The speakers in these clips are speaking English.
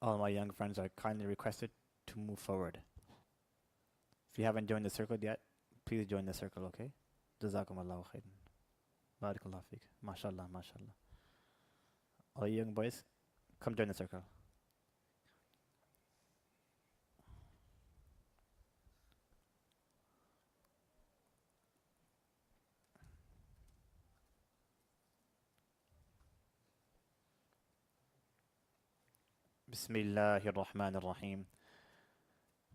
All my young friends are kindly requested to move forward. If you haven't joined the circle yet, please join the circle, okay? Jazakum Allahu khairan. Barakallahu feek. MashaAllah, MashaAllah. All you young boys, come join the circle. بسم الله الرحمن الرحيم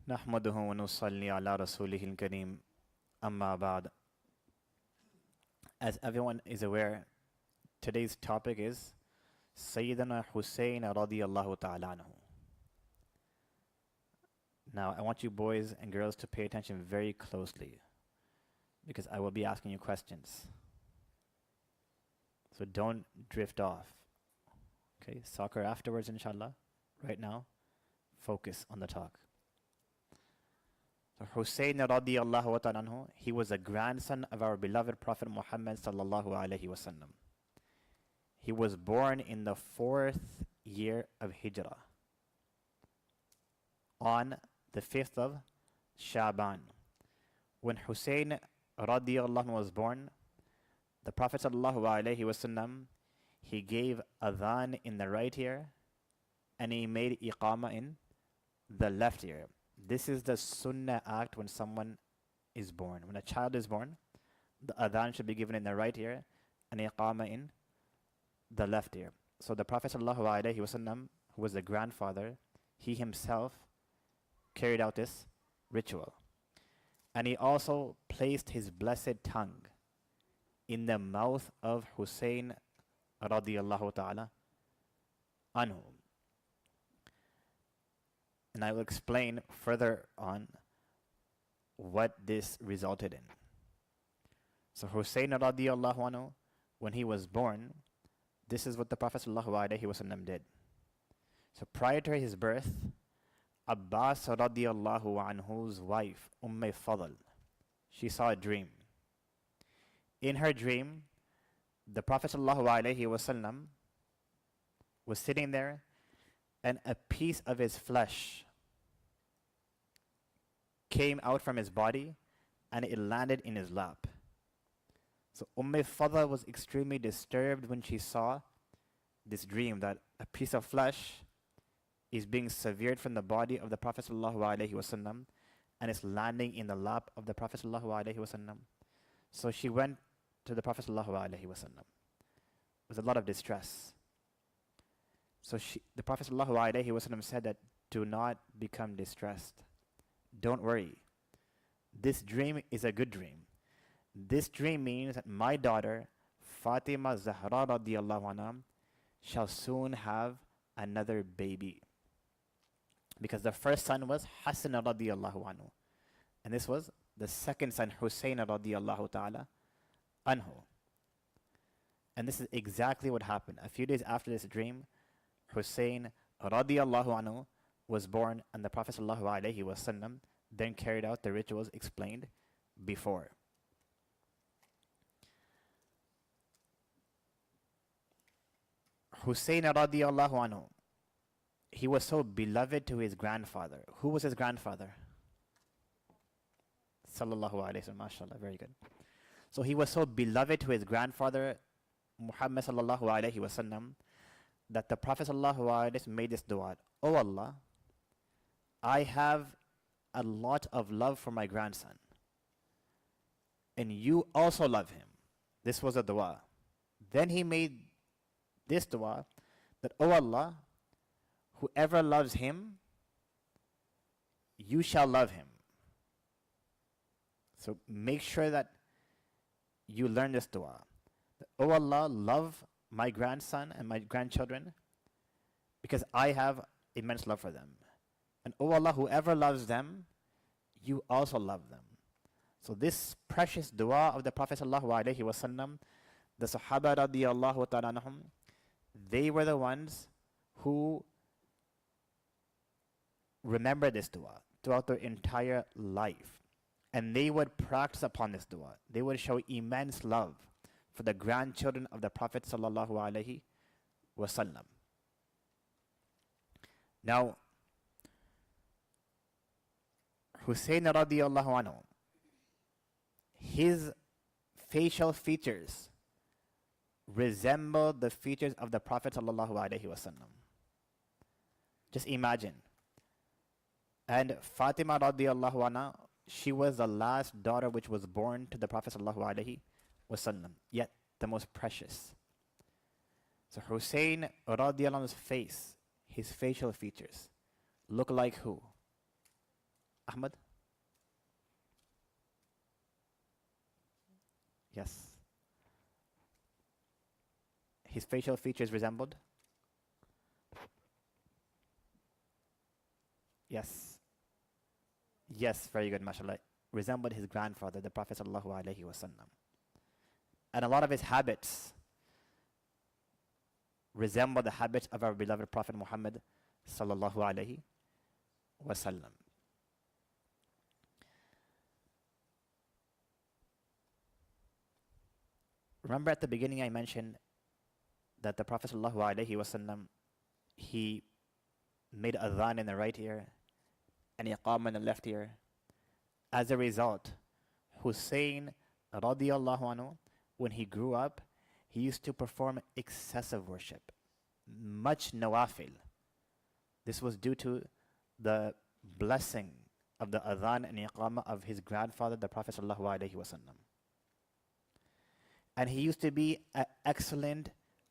نحمده ونصلي على رسوله الكريم أما بعد. As everyone is aware, today's topic is Sayyidina Hussein radiyallahu ta'ala anhu. Now, I want you boys and girls to pay attention very closely because I will be asking you questions. So don't drift off. Okay, soccer afterwards, inshallah. Right now, focus on the talk. So Hussein radiyallahu ta'ala anhu, he was a grandson of our beloved Prophet Muhammad sallallahu alayhi wasallam. He was born in the 4th year of Hijrah on the 5th of Shaban. When Hussein radiyallahu anhu was born, the Prophet sallallahu alayhi wasallam, he gave adhan in the right ear and he made iqama in the left ear. This is the sunnah act when someone is born. When a child is born, the adhan should be given in the right ear and iqama in the left ear. So the Prophet ﷺ, who was the grandfather, he himself carried out this ritual. And he also placed his blessed tongue in the mouth of Hussein radiyallahu ta'ala anhu. And I will explain further on what this resulted in. So Hussein radiyallahu anhu, when he was born, this is what the Prophet ﷺ did. So prior to his birth, Abbas radiyallahu anhu's wife, Fadl, she saw a dream. In her dream, the Prophet ﷺ was sitting there and a piece of his flesh came out from his body and it landed in his lap. So Fadl was extremely disturbed when she saw this dream that a piece of flesh is being severed from the body of the Prophet ﷺ and it's landing in the lap of the Prophet ﷺ. So she went to the Prophet ﷺ with a lot of distress. So the Prophet ﷺ said that do not become distressed. Don't worry. This dream is a good dream. This dream means that my daughter, Fatima Zahra radiyallahu anha, shall soon have another baby. Because the first son was Hassan radiyallahu anhu. And this was the second son, Hussein radiyallahu ta'ala anhu. And this is exactly what happened. A few days after this dream, Hussein radiyallahu anhu was born, and the Prophet ﷺ then carried out the rituals explained before. Hussein radiyallahu anhu, he was so beloved to his grandfather. Who was his grandfather? Sallallahu alayhi wa sallam, mashallah, very good. So he was so beloved to his grandfather, Muhammad sallallahu alayhi wa sallam, that the Prophet ﷺ made this dua. Oh Allah, I have a lot of love for my grandson. And you also love him. This was a dua. Then he made this dua that, oh Allah, whoever loves him, you shall love him. So make sure that you learn this dua. That, oh Allah, love my grandson and my grandchildren because I have immense love for them. And oh Allah, whoever loves them, you also love them. So this precious dua of the Prophet ﷺ, the Sahaba radiyallahu ta'ala anhum, they were the ones who remember this dua throughout their entire life. And they would practice upon this dua. They would show immense love for the grandchildren of the Prophet sallallahu alaihi wasallam. Now, Hussein radiallahu anhu, his facial features resembled the features of the Prophet sallallahu alaihi wasallam. Just imagine. And Fatima radiallahu anha, she was the last daughter which was born to the Prophet sallallahu alaihi wasallam, yet the most precious. So Hussein radiallahu anhu's face, his facial features, look like who? Ahmad? Yes. His facial features resembled? Yes. Yes, very good, mashallah. Resembled his grandfather, the Prophet sallallahu alaihi wasallam. And a lot of his habits resemble the habits of our beloved Prophet Muhammad sallallahu alaihi wasallam. Remember at the beginning I mentioned that the Prophet sallallahu alaihi wasallam, he made adhan in the right ear and iqam in the left ear. As a result, Hussein radiallahu anhu, when he grew up, he used to perform excessive worship, much nawafil. This was due to the blessing of the adhan and iqamah of his grandfather, the Prophet sallallahu alaihi wasallam. And he used to be an excellent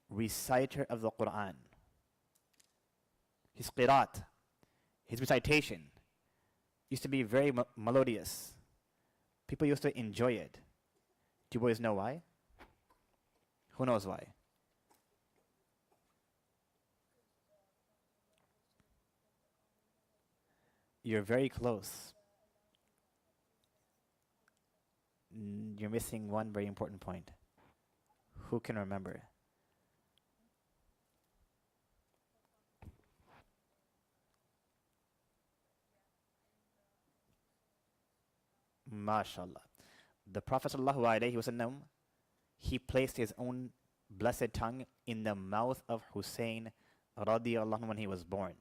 reciter of the Quran. His qiraat, his recitation, used to be very melodious. People used to enjoy it. Do you boys know why? Who knows why? You're very close. You're missing one very important point. Who can remember? MashaAllah. The Prophet ﷺ, he placed his own blessed tongue in the mouth of Hussein radiallahu anhu when he was born.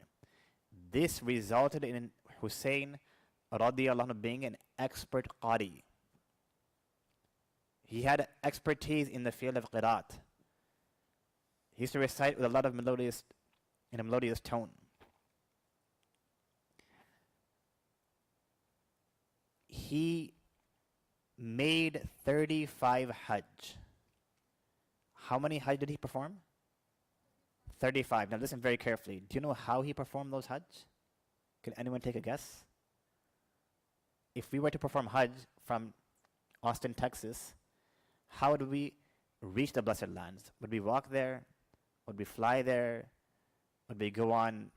This resulted in Hussein radiallahu anhu being an expert qari. He had expertise in the field of qiraat. He used to recite with a lot of in a melodious tone. He made 35 hajj. How many hajj did he perform? 35. Now listen very carefully. Do you know how he performed those hajj? Can anyone take a guess? If we were to perform hajj from Austin, Texas, how would we reach the Blessed Lands? Would we walk there? Would we fly there? Would we go on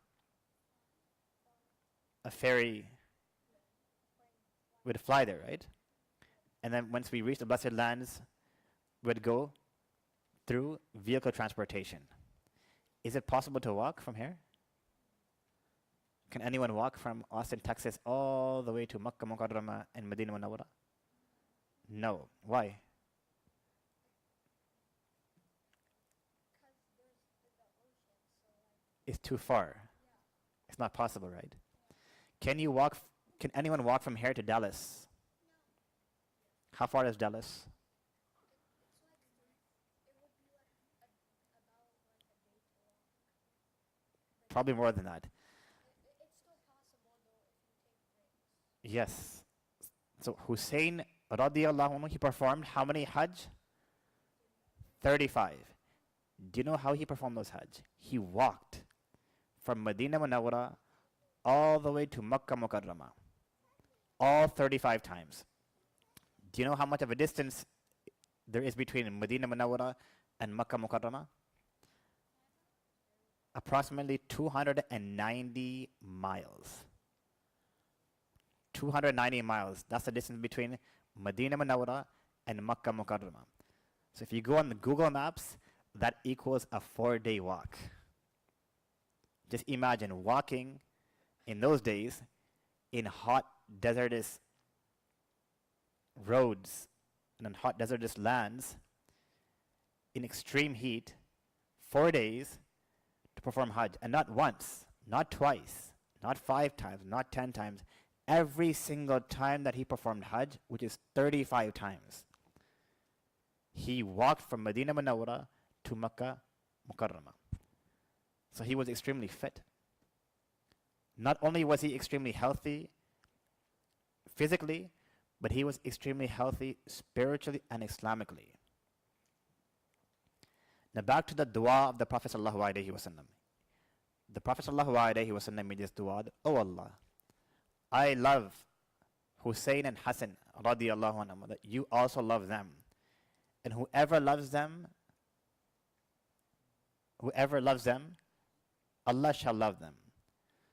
a ferry? We'd fly there, right? And then once we reach the Blessed Lands, we'd go through vehicle transportation. Is it possible to walk from here? Can anyone walk from Austin, Texas, all the way to Makkah Mukarramah and Medina Munawwara? No. Why? It's too far. It's not possible, right? Can you walk? Can anyone walk from here to Dallas? How far is Dallas? Probably more than that. Yes. So Hussein radiallahu anhu, he performed how many hajj? 35. Do you know how he performed those hajj? He walked from Medina Munawwara all the way to Makkah Mukarramah. All 35 times. Do you know how much of a distance there is between Medina Munawwara and Makkah Mukarramah? Approximately 290 miles. 290 miles. That's the distance between Medina Munawwara and Makkah Mukarramah. So if you go on the Google Maps, that equals a 4-day walk. Just imagine walking in those days in hot, desertous roads and in hot, desertous lands in extreme heat, 4 days to perform Hajj. And not once, Not twice, not 5 times, not 10 times. Every single time that he performed Hajj, which is 35 times, he walked from Medina Munawwara to Makkah Mukarramah. So he was extremely fit. Not only was he extremely healthy physically, but he was extremely healthy spiritually and Islamically. Now back to the dua of the Prophet sallallahu alaihi wasallam. The Prophet sallallahu alaihi wasallam made this dua, "Oh Allah, I love Hussein and Hassan radiyallahu anhum, that you also love them. And whoever loves them, Allah shall love them."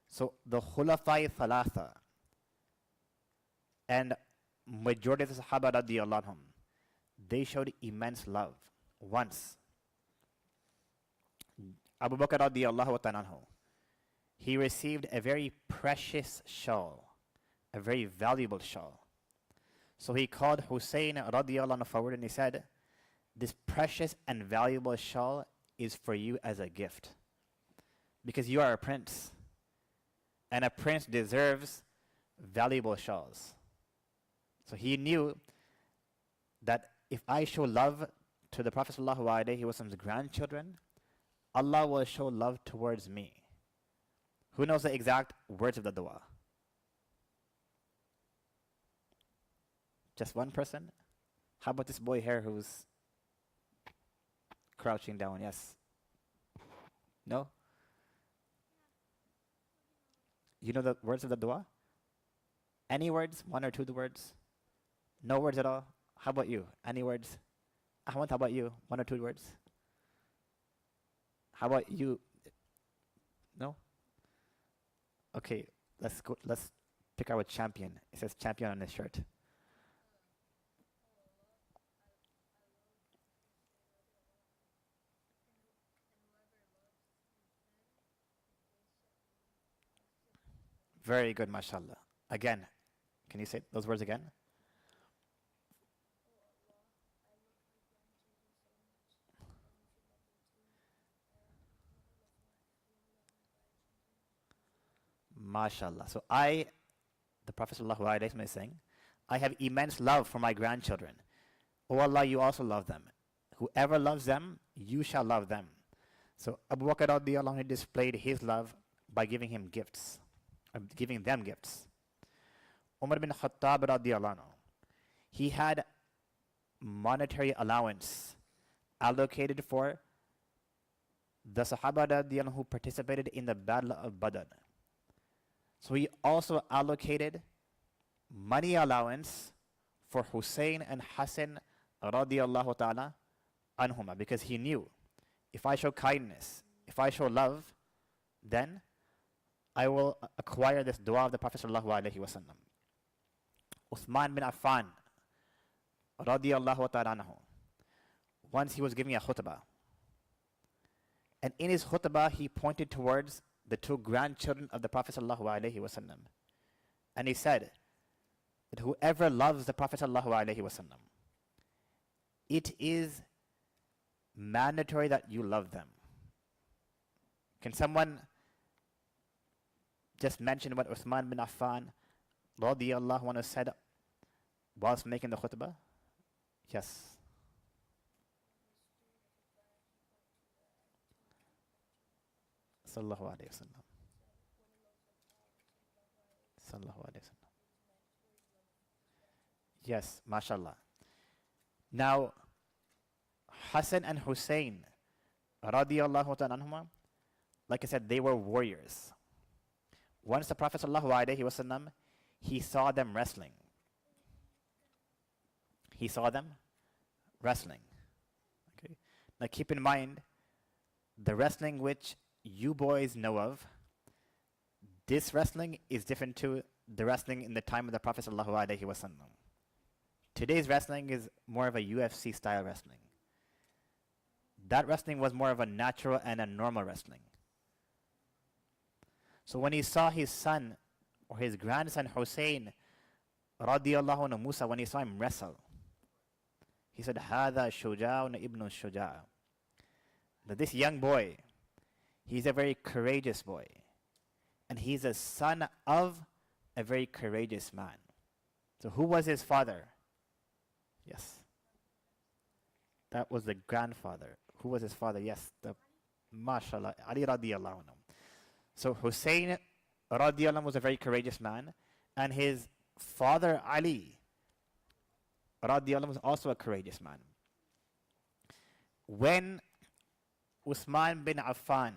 So the Khulafai Thalatha and majority of the Sahaba radiyallahu anhum, they showed immense love. Once, Abu Bakr radiyallahu ta'ala anhu, he received a very precious shawl, a very valuable shawl. So he called Hussein radiyallahu anhu forward and he said, "This precious and valuable shawl is for you as a gift, because you are a prince, and a prince deserves valuable shawls." So he knew that if I show love to the Prophet sallallahu alaihi wasallam's grandchildren, Allah will show love towards me. Who knows the exact words of the dua? Just one person? How about this boy here who's crouching down? Yes. No? You know the words of the dua? Any words? One or two words? No words at all? How about you? Any words? Ahmad, how about you? One or two words? How about you? No? Okay, let's go. Let's pick our champion. It says champion on his shirt. Very good, mashallah. Again, can you say those words again? Mashallah. So the Prophet sallallahu alaihi wasallam is saying, I have immense love for my grandchildren. O Allah, you also love them. Whoever loves them, you shall love them. So Abu Bakr radiyallahu anhu displayed his love by giving him gifts, giving them gifts. Umar bin Khattab radiyallahu anhu, he had monetary allowance allocated for the Sahaba radiyallahu anhu who participated in the Battle of Badr. So he also allocated money allowance for Hussein and Hassan radiyallahu ta'ala anhuma, because he knew, if I show kindness, if I show love, then I will acquire this dua of the Prophet sallallahu alaihi wasallam. Uthman bin Affan radiyallahu ta'ala anhu, once he was giving a khutbah, and in his khutbah he pointed towards the two grandchildren of the Prophet sallallahu alaihi wasallam, and he said that whoever loves the Prophet sallallahu alaihi wasallam, it is mandatory that you love them. Can someone just mention what Uthman bin Affan radiyallahu anhu said whilst making the khutbah? Yes. Sallallahu alayhi wa sallam. Sallallahu alayhi wa sallam. Yes, mashallah. Now, Hassan and Hussein radiyallahu ta'ala anhuma, like I said, they were warriors. Once the Prophet sallallahu alaihi wasallam, he saw them wrestling. He saw them wrestling. Okay. Now keep in mind, the wrestling which you boys know of, this wrestling is different to the wrestling in the time of the Prophet sallallahu alaihi wasallam. Today's wrestling is more of a UFC style wrestling. That wrestling was more of a natural and a normal wrestling. So when he saw his son or his grandson Hussein radiyallahu anhu Musa, when he saw him wrestle, he said, "Hada shuja'un ibn shuja'." That this young boy, he's a very courageous boy. and he's a son of a very courageous man. So who was his father? Yes, that was the grandfather. Who was his father? Yes, the mashallah, Ali radiallahu anhu. So Hussein radiallahu anhu was a very courageous man, and his father Ali radiallahu anhu was also a courageous man. When Uthman bin Affan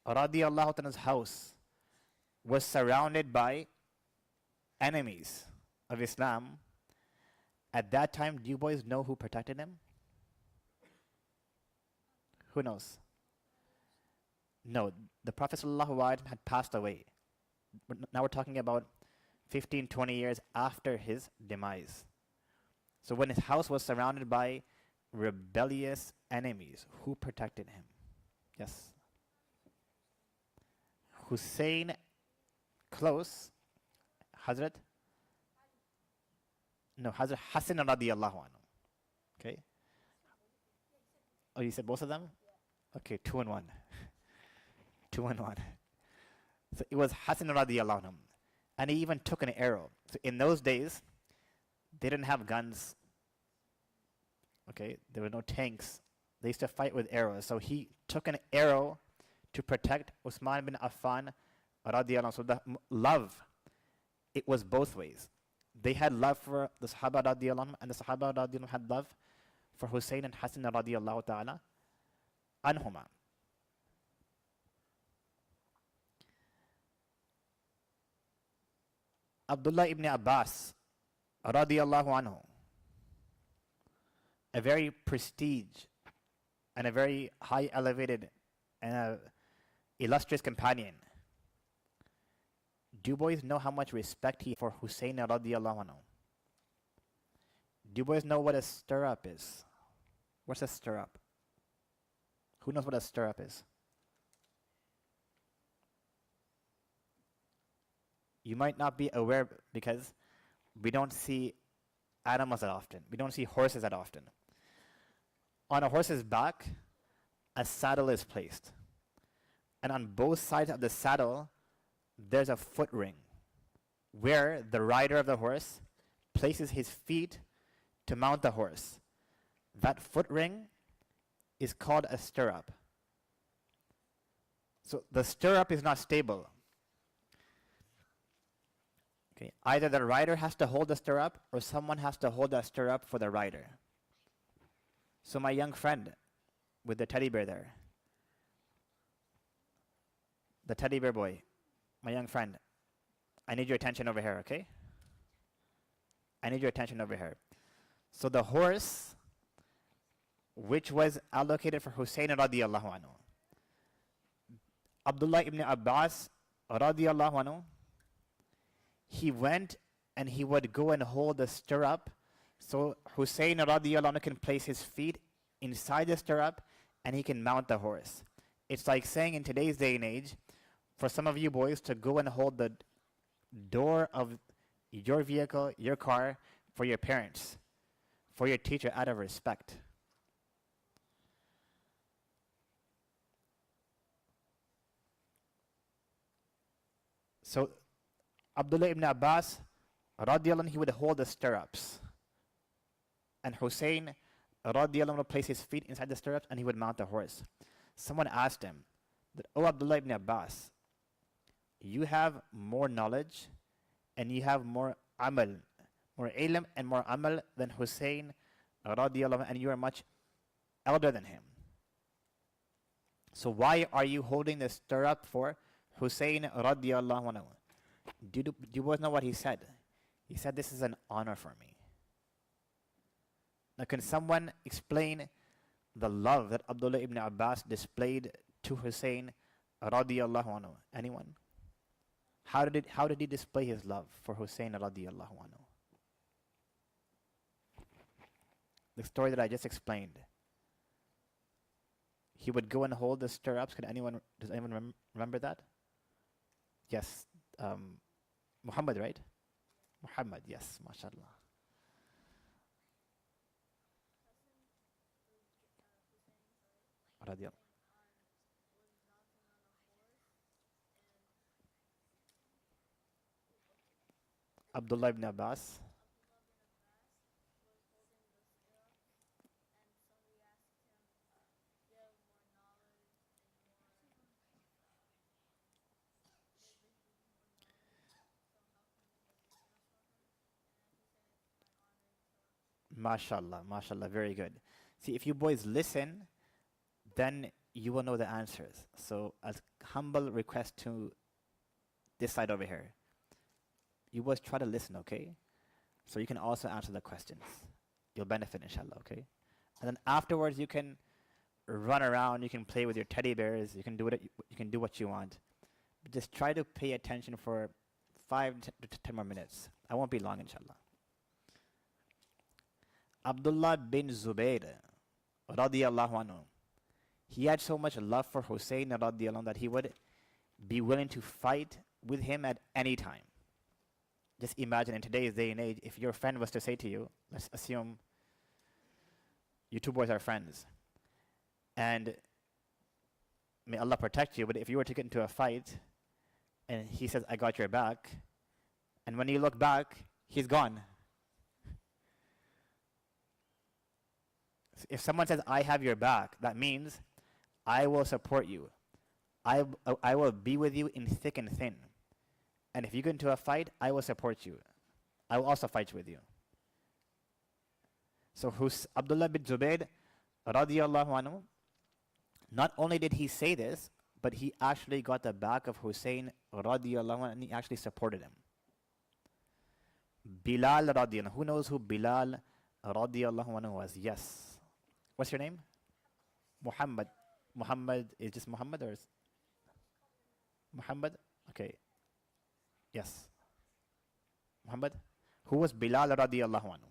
radiallahu anhu's house was surrounded by enemies of Islam, at that time, do you boys know who protected him? Who knows? No, the Prophet ﷺ had passed away. Now we're talking about 15, 20 years after his demise. So when his house was surrounded by rebellious enemies, who protected him? Yes. Hussein, close. Hazrat? No, Hazrat Hassan radiallahu anhu. Okay. Oh, you said both of them? Okay, 2 and 1. 2 and 1. So it was Hassan radiallahu anhu. And he even took an arrow. So in those days, they didn't have guns. Okay, there were no tanks. They used to fight with arrows. So he took an arrow to protect Uthman bin Affan radiallahu anhu. So the love, it was both ways. They had love for the Sahaba radiallahu anhu, and the Sahaba radiallahu anhu had love for Hussein and Hassan radiallahu ta'ala anhuma. Abdullah ibn Abbas radiallahu anhu, a very prestige and a very high elevated and a illustrious companion. Do you boys know how much respect he for Hussein radiallahu anhu? Do you boys know what a stirrup is? What's a stirrup? Who knows what a stirrup is? You might not be aware because we don't see animals that often. We don't see horses that often. On a horse's back, a saddle is placed. And on both sides of the saddle, there's a foot ring where the rider of the horse places his feet to mount the horse. That foot ring is called a stirrup. So the stirrup is not stable. Okay, either the rider has to hold the stirrup or someone has to hold that stirrup for the rider. So my young friend with the teddy bear there, the teddy bear boy, my young friend, I need your attention over here, okay? I need your attention over here. So the horse, which was allocated for Hussein radiallahu anhu, Abdullah ibn Abbas radiallahu anhu, he went and he would go and hold the stirrup so Hussein radiallahu anhu can place his feet inside the stirrup and he can mount the horse. It's like saying in today's day and age, for some of you boys to go and hold the door of your vehicle, your car, for your parents, for your teacher, out of respect. So Abdullah ibn Abbas radiallahu anhu, he would hold the stirrups, and Hussein radiallahu anhu would place his feet inside the stirrups and he would mount the horse. Someone asked him that, "Oh Abdullah ibn Abbas, you have more knowledge and you have more amal, more ilm and more amal than Hussein radiallahu anhu, and you are much elder than him. So why are you holding the stirrup for Hussein radiallahu anhu?" Do you both know what he said? He said, "This is an honor for me." Now can someone explain the love that Abdullah ibn Abbas displayed to Hussein radiallahu anhu? Anyone? How did he display his love for Hussein radiallahu anhu? The story that I just explained. He would go and hold the stirrups. Does anyone remember that? Yes. Muhammad, right? Muhammad, yes, mashallah. Radiallahu. Abdullah ibn Abbas. MashaAllah, MashaAllah, very good. See, if you boys listen, then you will know the answers. So, as humble request to this side over here, you boys try to listen, okay? So you can also answer the questions. You'll benefit, inshallah, okay? And then afterwards, you can run around, you can play with your teddy bears, you can do you can do what you want. But just try to pay attention for 5 to 10 more minutes. I won't be long, inshallah. Abdullah bin Zubayr, radiyallahu anhu, he had so much love for Hussein radiyallahu anhu that he would be willing to fight with him at any time. Just imagine in today's day and age, if your friend was to say to you, let's assume you two boys are friends, and may Allah protect you, but if you were to get into a fight and he says, I got your back, and when you look back, he's gone. If someone says, I have your back, that means I will support you. I will be with you in thick and thin. And if you get into a fight, I will support you. I will also fight with you. So Abdullah bin Zubayr, radiyallahu anhu, not only did he say this, but he actually got the back of Hussein, radiyallahu anhu, and he actually supported him. Bilal, radiyallahu anhu. Who knows who Bilal, radiyallahu anhu, was? Yes. What's your name? Muhammad. Muhammad is just Muhammad or is Muhammad? Okay. Yes. Muhammad. Who was Bilal radiyallahu anhu?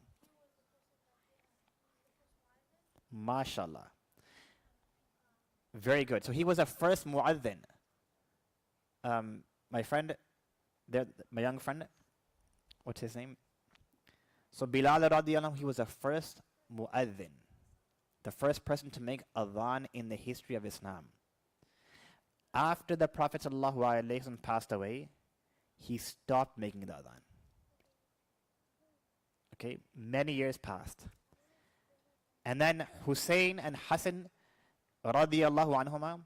MashaAllah. Very good. So he was the first mu'adhin. My friend, my young friend, what's his name? So Bilal radiyallahu anhu, he was the first mu'adhin, the first person to make adhan in the history of Islam. After the Prophet ﷺ passed away, he stopped making the adhan. Okay, many years passed. And then Hussein and Hassan radiyallahu anhuma,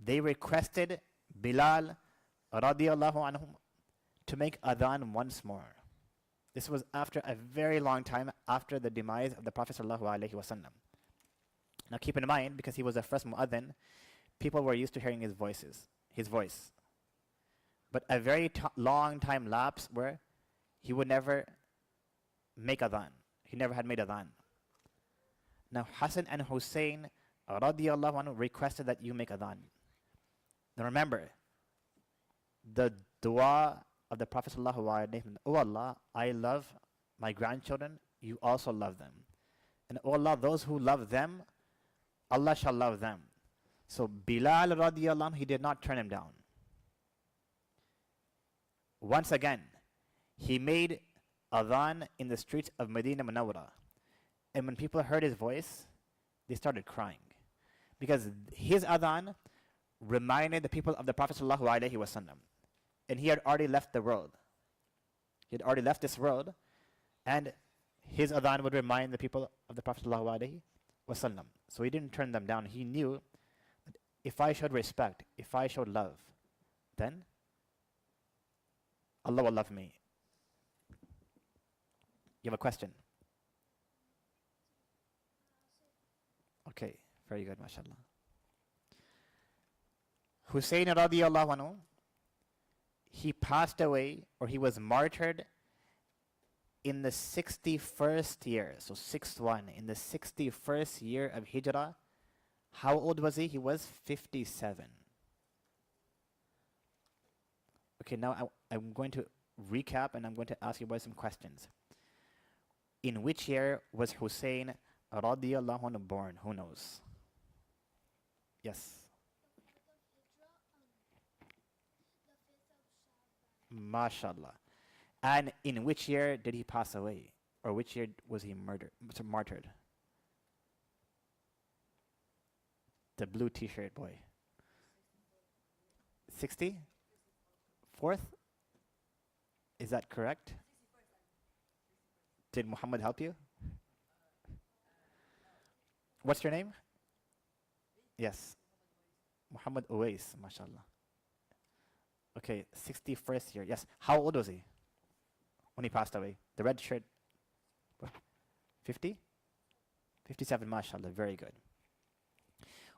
they requested Bilal radiyallahu anhum to make adhan once more. This was after a very long time after the demise of the Prophet ﷺ. Now keep in mind, because he was the first mu'adhin, people were used to hearing his voice. But a very long time lapsed where he would never make adhan. He never had made adhan. Now Hassan and Hussein radiyallahu anhu requested that you make adhan. Now remember, the dua of the Prophet sallallahu alaihi wasallam, oh Allah, I love my grandchildren, you also love them. And oh Allah, those who love them, Allah shall love them. So Bilal radiyallahu anhu, he did not turn him down. Once again, he made adhan in the streets of Medina Munawwara. And when people heard his voice, they started crying. Because his adhan reminded the people of the Prophet sallallahu alaihi wasallam. And he had already left the world. He had already left this world. And his adhan would remind the people of the Prophet sallallahu alaihi wasallam. So he didn't turn them down. He knew that if I showed respect, if I showed love, then Allah will love me. You have a question? Okay, very good, mashallah. Hussein radiyallahu anhu, he passed away, or he was martyred in the 61st year. So 61, in the 61st year of Hijrah. How old was he? He was 57. Okay, now I'm going to recap and I'm going to ask you boys some questions. In which year was Hussein radiyallahu anhu born? Who knows? Yes. MashaAllah. And in which year did he pass away? Or which year was he martyred? The blue t-shirt boy. 60? Fourth? Is that correct? Did Muhammad help you? What's your name? Yes. Muhammad Uwais, mashallah. Okay, 61st year. Yes. How old was he when he passed away? The red shirt. 50? 57, mashallah. Very good.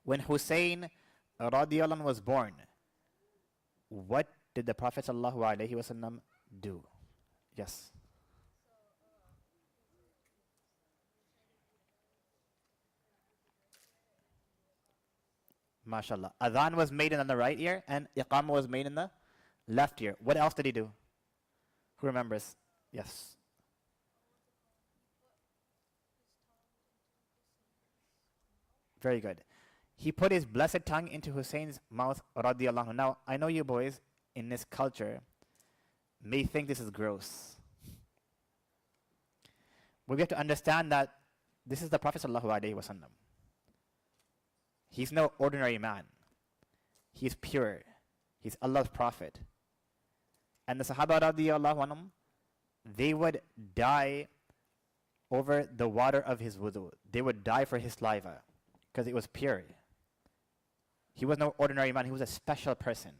When Hussein radiallahu anhu was born, what did the Prophet sallallahu alaihi wasallam do? Yes. MashaAllah. Adhan was made in the right ear and Iqamah was made in the left ear. What else did he do? Who remembers? Yes. Very good. He put his blessed tongue into Hussein's mouth, radiallahu anhu. Now, I know you boys in this culture may think this is gross. But we have to understand that this is the Prophet sallallahu alaihi wasallam. He's no ordinary man. He's pure. He's Allah's prophet. And the Sahaba radiallahu anhum, they would die over the water of his wudu. They would die for his saliva because it was pure. He was no ordinary man. He was a special person.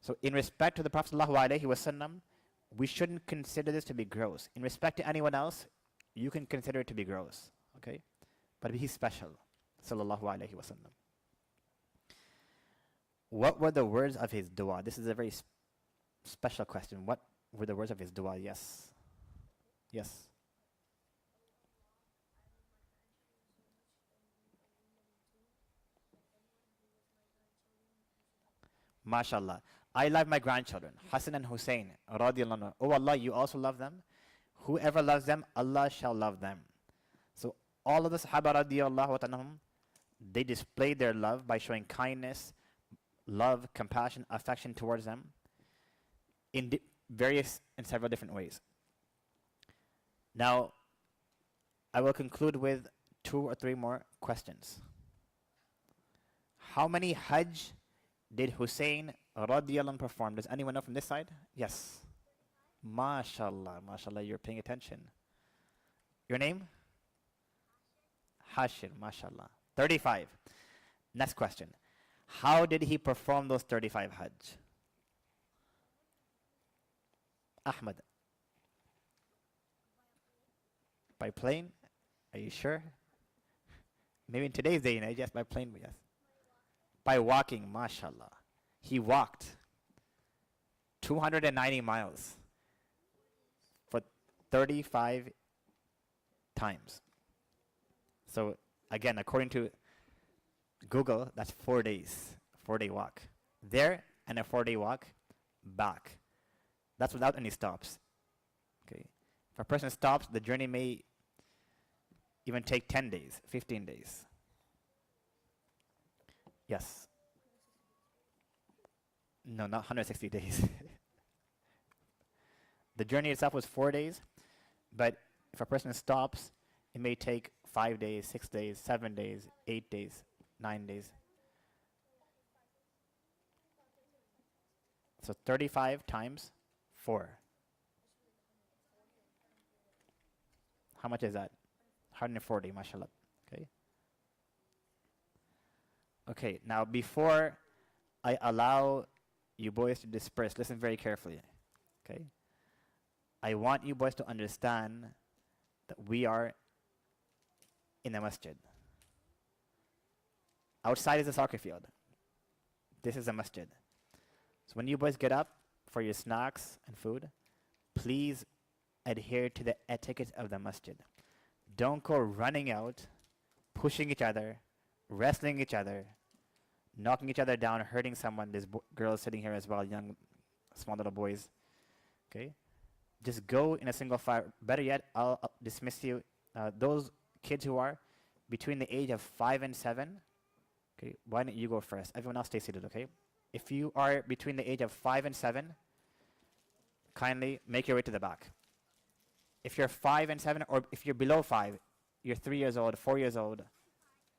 So in respect to the Prophet sallallahu alaihi wasallam, we shouldn't consider this to be gross. In respect to anyone else, you can consider it to be gross. Okay? But he's special, sallallahu alaihi wasallam. What were the words of his dua? This is a very special question. What were the words of his dua? Yes. Yes. MashaAllah. I love my grandchildren, Hassan and Hussein, radiallahu anhu. Oh Allah, you also love them? Whoever loves them, Allah shall love them. So all of the Sahaba radiallahu anhum, they displayed their love by showing kindness, love, compassion, affection towards them in various and several different ways. Now, I will conclude with 2 or 3 more questions. How many Hajj did Hussein radiallahu anhu perform? Does anyone know from this side? Yes. MashaAllah, MashaAllah, you're paying attention. Your name? Hashir, MashaAllah. 35. Next question. How did he perform those 35 Hajj? Ahmed. By plane? Are you sure? Maybe in today's day and age, yes, by plane, yes. By walking, mashallah. He walked 290 miles for 35 times. So again, according to Google, that's 4 days, 4-day walk. There and a 4-day walk back. That's without any stops. Okay. If a person stops, the journey may even take 10 days, 15 days. Yes. No, not 160 days. The journey itself was 4 days, but if a person stops, it may take 5 days, 6 days, 7 days, 8 days, 9 days. So 35 times 4. How much is that? 140, mashallah. Okay. Okay, now before I allow you boys to disperse, listen very carefully. Okay? I want you boys to understand that we are in a masjid. Outside is a soccer field. This is a masjid. So when you boys get up for your snacks and food, please adhere to the etiquette of the masjid. Don't go running out, pushing each other, wrestling each other, knocking each other down, hurting someone. There's girls sitting here as well, young, small little boys. Okay? Just go in a single file. Better yet, I'll dismiss you. Those kids who are between the age of 5 and 7, okay, why don't you go first? Everyone else stay seated, okay? If you are between the age of 5 and 7, kindly make your way to the back. If you're 5 and 7, or if you're below 5, you're 3 years old, 4 years old,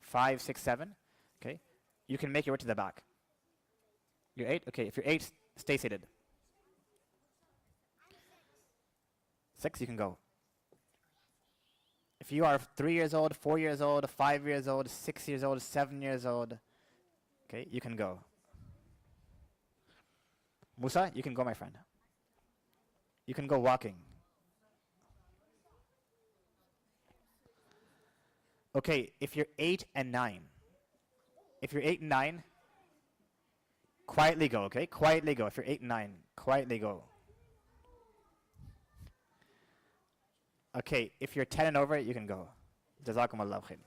5, 6, 7, okay, you can make your way to the back. You're 8? Okay, if you're 8, stay seated. 6, you can go. If you are 3 years old, 4 years old, 5 years old, 6 years old, 7 years old, okay, you can go. Musa, you can go, my friend. You can go walking. Okay, if you're 8 and 9, if you're 8 and 9, quietly go, okay? Quietly go. If you're 8 and 9, quietly go. Okay, if you're 10 and over, you can go. Jazakum Allah khair.